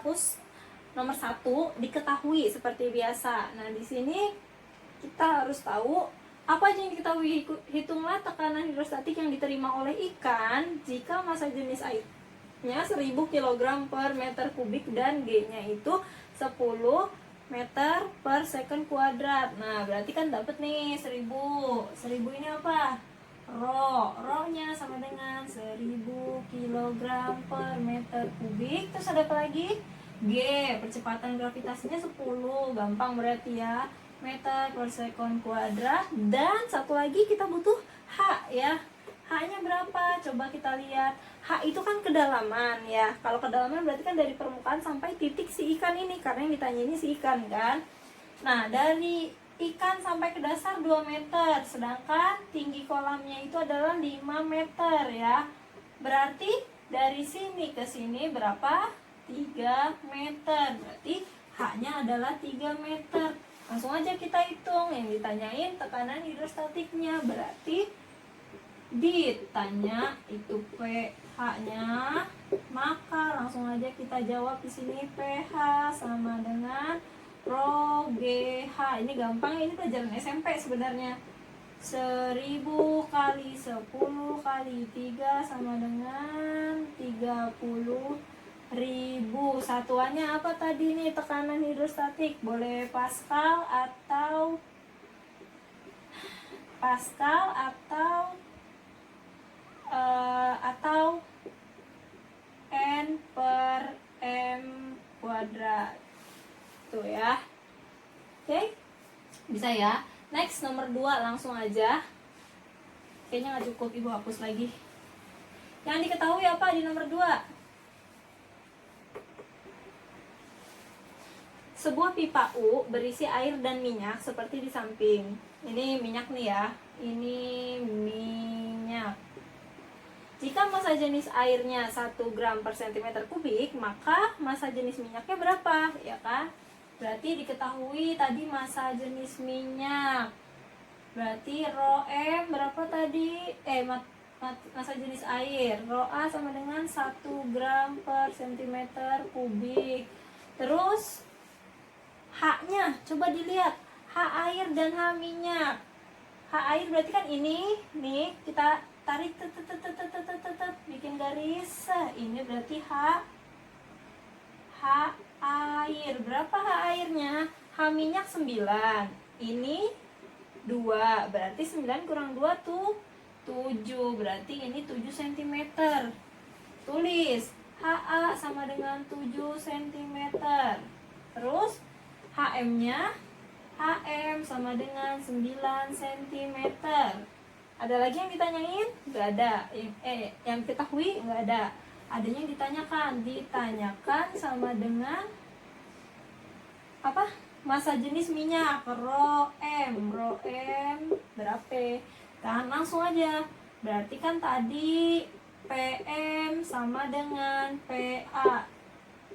Terus nomor 1 diketahui seperti biasa. Nah, di sini kita harus tahu apa aja yang diketahui. Hitunglah tekanan hidrostatik yang diterima oleh ikan jika massa jenis airnya 1000 kg per meter kubik dan G-nya itu 10 meter per second kuadrat. Nah, berarti kan dapat nih 1000. 1000 ini apa? Rho-nya sama dengan 1000 kg per meter kubik. Terus ada apa lagi? G, percepatan gravitasinya 10. Gampang berarti ya, meter per second kuadrat. Dan satu lagi kita butuh H ya. H-nya berapa? Coba kita lihat. H itu kan kedalaman ya. Kalau kedalaman berarti kan dari permukaan sampai titik si ikan ini, karena yang ditanya ini si ikan kan. Nah, dari ikan sampai ke dasar 2 meter, sedangkan tinggi kolamnya itu adalah 5 meter ya. Berarti dari sini ke sini berapa? 3 meter. Berarti H-nya adalah 3 meter. Langsung aja kita hitung. Yang ditanyain tekanan hidrostatiknya, berarti ditanya itu pH-nya, maka langsung aja kita jawab di sini pH sama dengan Rho GH. Ini gampang, ini pelajaran SMP sebenarnya. 1000 kali 10 kali 3 sama dengan 30.000. Satuannya apa tadi nih tekanan hidrostatik? Boleh Pascal atau N per M kuadrat. Tuh ya. Oke, bisa ya. Next, nomor 2 langsung aja. Kayaknya nggak cukup, ibu hapus lagi. Yang diketahui apa di nomor 2? Sebuah pipa U berisi air dan minyak seperti di samping. Ini minyak nih ya. Ini minyak. Jika massa jenis airnya 1 gram per cm kubik, maka massa jenis minyaknya berapa? Ya kan? Berarti diketahui tadi massa jenis minyak. Berarti Rho M berapa tadi? Massa jenis air. Rho A sama dengan 1 gram per cm kubik. Terus H-nya, coba dilihat. H air dan H minyak. H air berarti kan ini, nih kita tarik bikin garis. Ini berarti H air. Berapa H airnya? H minyak 9. Ini 2. Berarti 9 kurang 2 tuh 7. Berarti ini 7 cm. Tulis HA sama dengan 7 cm. Terus HM-nya, HM sama dengan 9 cm. Ada lagi yang ditanyain? Nggak ada. Yang diketahui? Nggak ada. Adanya yang ditanyakan sama dengan apa? Massa jenis minyak. Rho M berapa? Kan langsung aja. Berarti kan tadi PM sama dengan PA.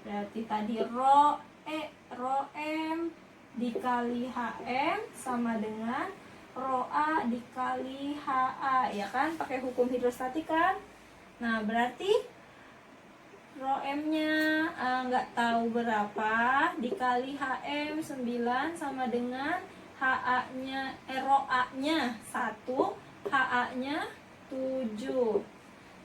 Berarti tadi Rho M dikali HM sama dengan Rho A dikali HA, ya kan? Pakai hukum hidrostatik kan? Nah, berarti Rho M-nya nggak tahu berapa, dikali HM 9 sama dengan HA-nya, Rho A-nya 1, HA-nya 7.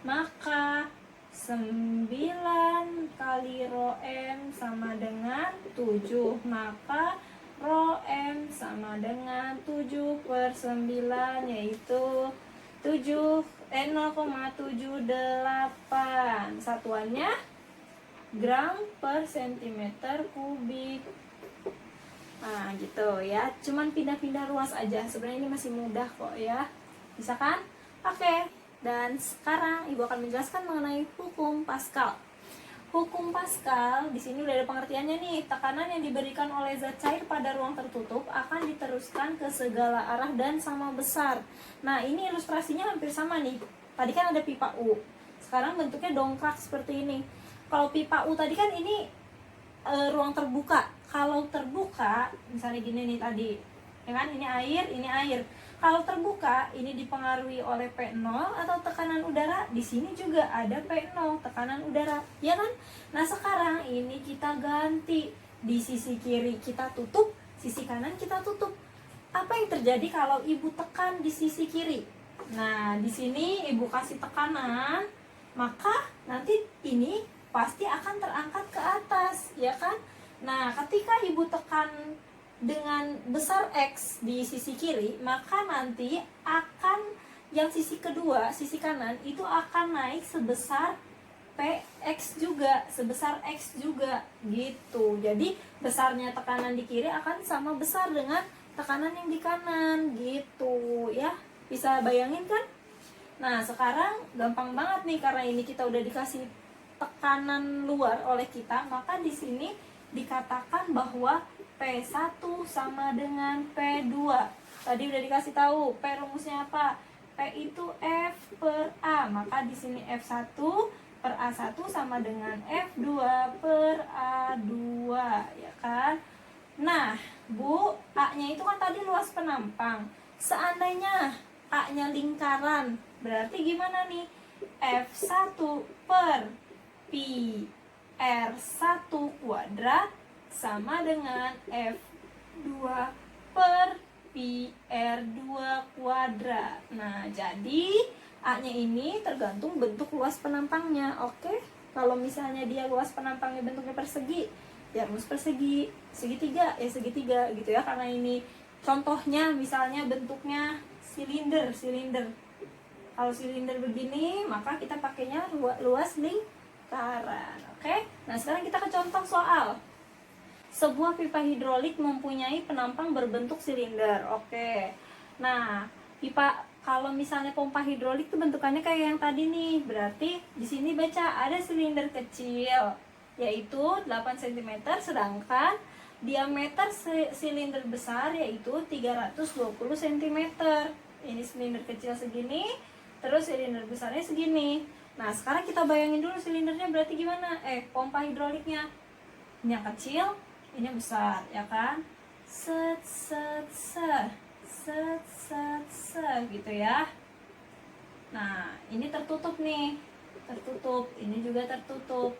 Maka 9 kali Rho M sama dengan 7. Maka Rho M sama dengan 7 per 9, yaitu 0,78. Satuannya gram per centimeter kubik. Nah gitu ya, cuman pindah-pindah ruas aja. Sebenarnya ini masih mudah kok ya. Bisa kan? Oke. Dan sekarang ibu akan menjelaskan mengenai hukum Pascal. Hukum Pascal di sini udah ada pengertiannya nih. Tekanan yang diberikan oleh zat cair pada ruang tertutup akan diteruskan ke segala arah dan sama besar. Nah, ini ilustrasinya hampir sama nih. Tadi kan ada pipa U. Sekarang bentuknya dongkrak seperti ini. Kalau pipa U tadi kan ini ruang terbuka. Kalau terbuka, misalnya gini nih tadi. ya kan? Ini air, ini air. Kalau terbuka, ini dipengaruhi oleh P0 atau tekanan udara. Di sini juga ada P0, tekanan udara, ya kan? Nah, sekarang ini kita ganti. Di sisi kiri kita tutup, sisi kanan kita tutup. Apa yang terjadi kalau ibu tekan di sisi kiri? Nah, di sini ibu kasih tekanan, maka nanti ini pasti akan terangkat ke atas, ya kan? Nah, ketika ibu tekan dengan besar X di sisi kiri, maka nanti akan yang sisi kedua, sisi kanan itu akan naik sebesar PX juga, sebesar X juga gitu. Jadi besarnya tekanan di kiri akan sama besar dengan tekanan yang di kanan gitu ya. Bisa bayangin kan? Nah, sekarang gampang banget nih karena ini kita udah dikasih tekanan luar oleh kita, maka di sini dikatakan bahwa P1 sama dengan P2. Tadi udah dikasih tahu P rumusnya apa? P itu F per A. Maka di sini F1 per A1 sama dengan F2 per A2, ya kan? Nah, Bu, A-nya itu kan tadi luas penampang. Seandainya A-nya lingkaran, berarti gimana nih? F1 per Pi R1 kuadrat sama dengan F2 per Pi R2 kuadrat. Nah, jadi A-nya ini tergantung bentuk luas penampangnya. Oke, kalau misalnya dia luas penampangnya bentuknya persegi, ya rumus persegi. Segitiga, ya segitiga gitu ya. Karena ini contohnya misalnya bentuknya silinder. Kalau silinder begini, maka kita pakainya luas lingkaran. Oke, nah sekarang kita ke contoh soal. Sebuah pipa hidrolik mempunyai penampang berbentuk silinder. Oke, nah pipa, kalau misalnya pompa hidrolik itu bentukannya kayak yang tadi nih. Berarti di sini baca ada silinder kecil yaitu 8 cm, sedangkan diameter silinder besar yaitu 320 cm. Ini silinder kecil segini, terus silinder besarnya segini. Nah, sekarang kita bayangin dulu silindernya berarti gimana? Pompa hidroliknya. Ini yang kecil, ini yang besar, ya kan? Set gitu ya. Nah, ini tertutup nih, tertutup, ini juga tertutup.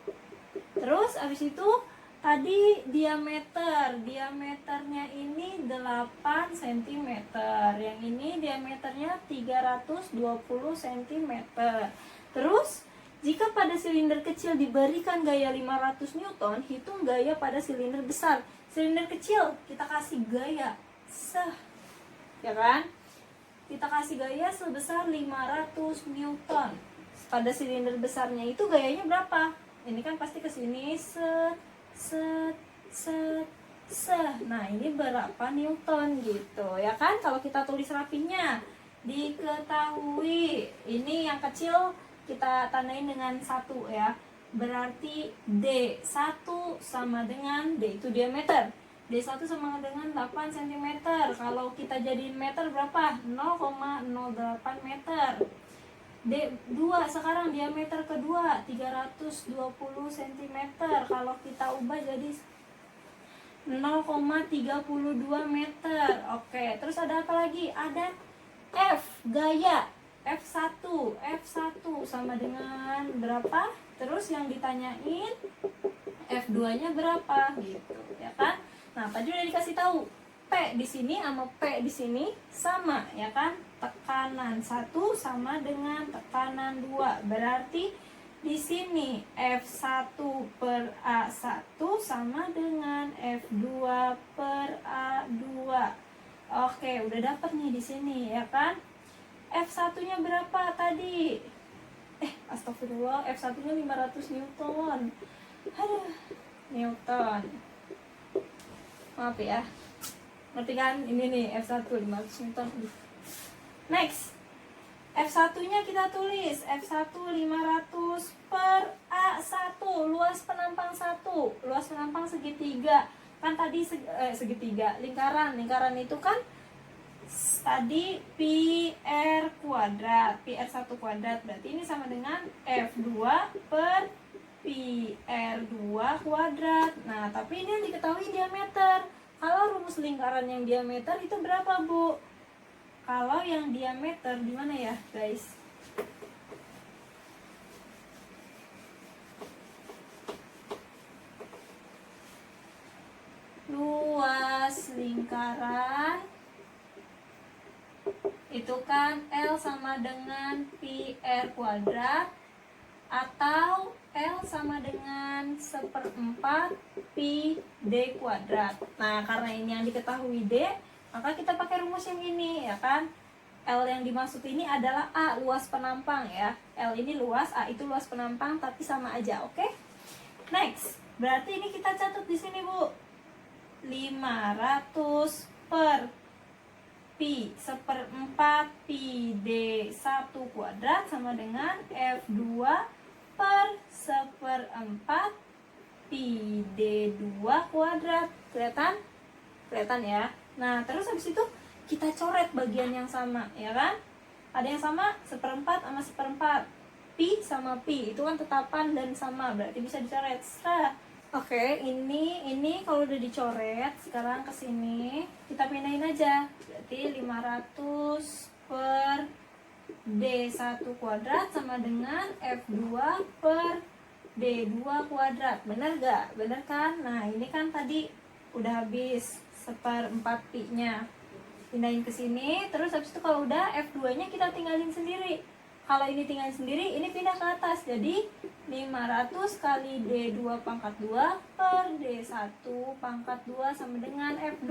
Terus abis itu tadi diameternya ini 8 cm, yang ini diameternya 320 cm. Terus jika pada silinder kecil diberikan gaya 500 Newton, hitung gaya pada silinder besar. Silinder kecil kita kasih gaya ya kan? Kita kasih gaya sebesar 500 Newton. Pada silinder besarnya itu gayanya berapa? Ini kan pasti ke sini Nah, ini berapa Newton gitu ya kan? Kalau kita tulis rapinya, diketahui ini yang kecil kita tandain dengan 1 ya. Berarti D1 sama dengan D itu diameter. D1 sama dengan 8 cm. Kalau kita jadiin meter berapa? 0,08 meter. D2 sekarang diameter kedua 320 cm. Kalau kita ubah jadi 0,32 meter. Oke, terus ada apa lagi? Ada F, gaya F1 sama dengan berapa? Terus yang ditanyain F2 nya berapa gitu, ya kan? Nah, tadi udah dikasih tahu P di sini sama P di sini sama, ya kan? Tekanan 1 sama dengan tekanan 2. Berarti di sini F1 per A1 sama dengan F2 per A2. Oke, udah dapat nih di sini, ya kan? F1-nya berapa tadi? Astagfirullah, F1-nya 500 Newton. Aduh, Newton. Maaf ya. Ngerti kan? Ini nih F1 500 Newton. Next. F1-nya kita tulis F1 500 per A1, luas penampang 1. Luas penampang segitiga. Kan tadi segitiga, lingkaran itu kan tadi pi R kuadrat, pi R1 kuadrat. Berarti ini sama dengan F2 per pi R2 kuadrat. Nah, tapi ini yang diketahui diameter. Kalau rumus lingkaran yang diameter itu berapa, Bu? Kalau yang diameter di mana ya, guys? Luas lingkaran itu kan L sama dengan pi R kuadrat atau L sama dengan 1/4 pi D kuadrat. Nah, karena ini yang diketahui D, maka kita pakai rumus yang ini, ya kan? L yang dimaksud ini adalah A, luas penampang ya. L ini luas, A itu luas penampang, tapi sama aja, oke? Next, berarti ini kita catat di sini, Bu. 500 per pi 1/4 pi D 1 kuadrat sama dengan F2 per 1/4 pi D2 kuadrat. Kelihatan? Kelihatan ya. Nah, terus habis itu kita coret bagian yang sama, ya kan? Ada yang sama 1/4 sama 1/4. Pi sama pi itu kan tetapan dan sama, berarti bisa dicoret. Oke, ini kalau udah dicoret, sekarang ke sini kita pindahin aja. Berarti 500 per D1 kuadrat sama dengan F2 per D2 kuadrat. Bener gak? Bener kan? Nah, ini kan tadi udah habis 1/4 pi-nya. Pindahin ke sini, terus habis itu kalau udah F2-nya kita tinggalin sendiri. Kalau ini tinggal sendiri, ini pindah ke atas. Jadi 500 kali D2 pangkat 2 per D1 pangkat 2 sama dengan F2.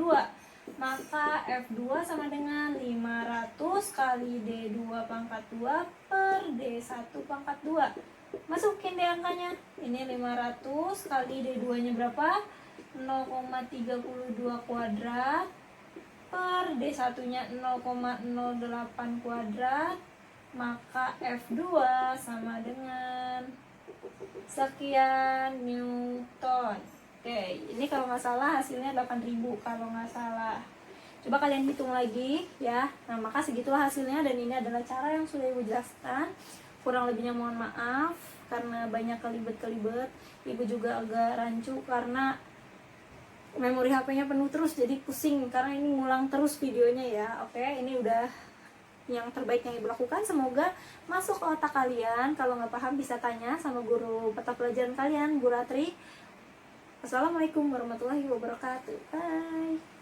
Maka F2 sama dengan 500 kali D2 pangkat 2 per D1 pangkat 2. Masukin deh angkanya. Ini 500 kali D2-nya berapa? 0,32 kuadrat per D1-nya 0,08 kuadrat. Maka F2 sama dengan sekian Newton. Oke, ini kalau nggak salah hasilnya 8.000 kalau nggak salah. Coba kalian hitung lagi ya. Nah, maka segitulah hasilnya, dan ini adalah cara yang sudah Ibu jelaskan. Kurang lebihnya mohon maaf karena banyak kelibet-kelibet. Ibu juga agak rancu karena memori HP-nya penuh terus, jadi pusing karena ini ngulang terus videonya ya. Oke, ini udah yang terbaik yang Ibu lakukan. Semoga masuk ke otak kalian. Kalau nggak paham bisa tanya sama guru mata pelajaran kalian, Bu Ratri. Assalamualaikum warahmatullahi wabarakatuh. Bye.